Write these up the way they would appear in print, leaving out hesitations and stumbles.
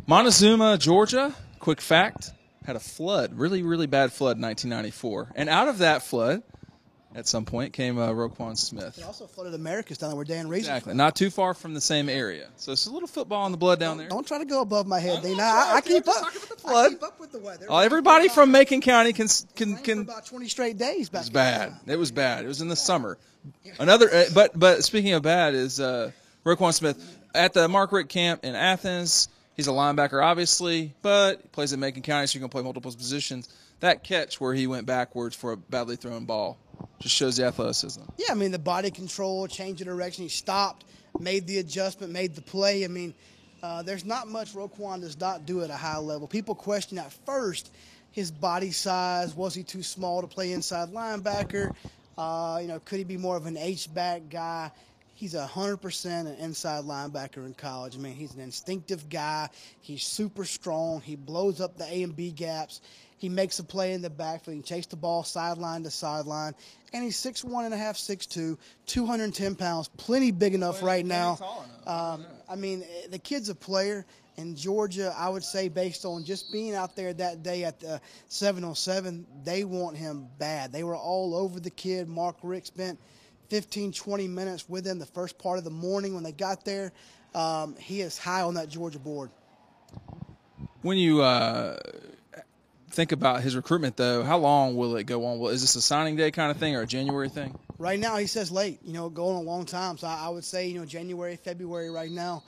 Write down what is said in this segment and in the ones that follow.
Montezuma, Georgia, quick fact, had a flood, really, really bad flood in 1994. And out of that flood, at some point, came Roquan Smith. It also flooded Americas down there where Dan Reeves Exactly. Not too far from the same area. So it's a little football in the blood down there. Don't try to go above my head, Dean. I keep up with the weather. Everybody from Macon County can for about 20 straight days back. It was bad. It was bad. It was in the summer. Another, but speaking of bad, is Roquan Smith at the Mark Richt camp in Athens. He's a linebacker, obviously, but he plays in Macon County, so you can play multiple positions. That catch where he went backwards for a badly thrown ball just shows the athleticism. Yeah, I mean, the body control, change of direction. He stopped, made the adjustment, made the play. I mean, there's not much Roquan does not do at a high level. People question at first his body size. Was he too small to play inside linebacker? Could he be more of an H-back guy? He's 100% an inside linebacker in college. I mean, he's an instinctive guy. He's super strong. He blows up the A and B gaps. He makes a play in the backfield. He can chase the ball sideline to sideline. And he's 6'1.5", 6'2", 210 pounds, plenty big enough right now. I mean, the kid's a player. In Georgia, I would say based on just being out there that day at the 707, they want him bad. They were all over the kid. Mark Richt spent 15, 20 minutes with him the first part of the morning when they got there. He is high on that Georgia board. When you think about his recruitment, though, how long will it go on? Is this a signing day kind of thing or a January thing? Right now, he says late, going a long time. So I would say, January, February right now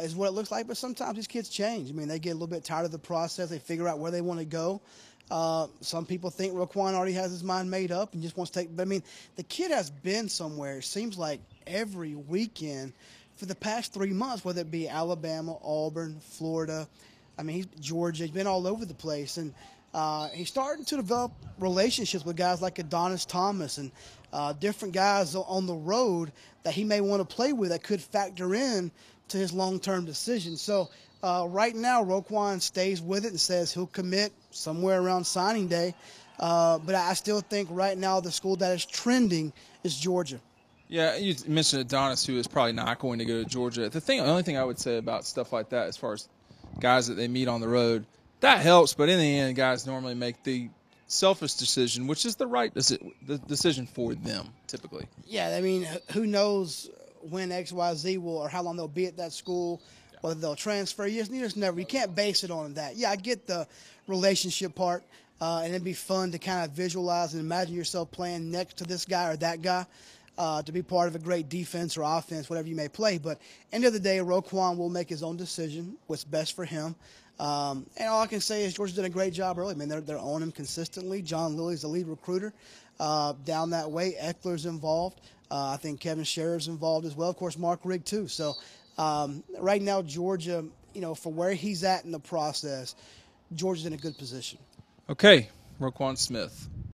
is what it looks like. But sometimes these kids change. I mean, they get a little bit tired of the process. They figure out where they want to go. Some people think Roquan already has his mind made up and just wants to take. But, I mean, the kid has been somewhere, it seems like, every weekend for the past 3 months, whether it be Alabama, Auburn, Florida. I mean, he's Georgia. He's been all over the place. And he's starting to develop relationships with guys like Adonis Thomas and different guys on the road that he may want to play with that could factor in to his long-term decision. So right now, Roquan stays with it and says he'll commit somewhere around signing day. But I still think right now the school that is trending is Georgia. Yeah, you mentioned Adonis, who is probably not going to go to Georgia. The only thing I would say about stuff like that, as far as guys that they meet on the road, that helps. But in the end, guys normally make the selfish decision, which is the right decision for them, typically. Yeah, I mean, who knows when XYZ will or how long they'll be at that school, whether they'll transfer. You can't base it on that. Yeah, I get the relationship part, and it'd be fun to kind of visualize and imagine yourself playing next to this guy or that guy. To be part of a great defense or offense, whatever you may play. But end of the day, Roquan will make his own decision, what's best for him. And all I can say is Georgia's done a great job early. I mean, they're on him consistently. John Lilly's the lead recruiter down that way. Eckler's involved. I think Kevin Sherr's involved as well. Of course, Mark Richt, too. So right now, Georgia, for where he's at in the process, Georgia's in a good position. Okay, Roquan Smith.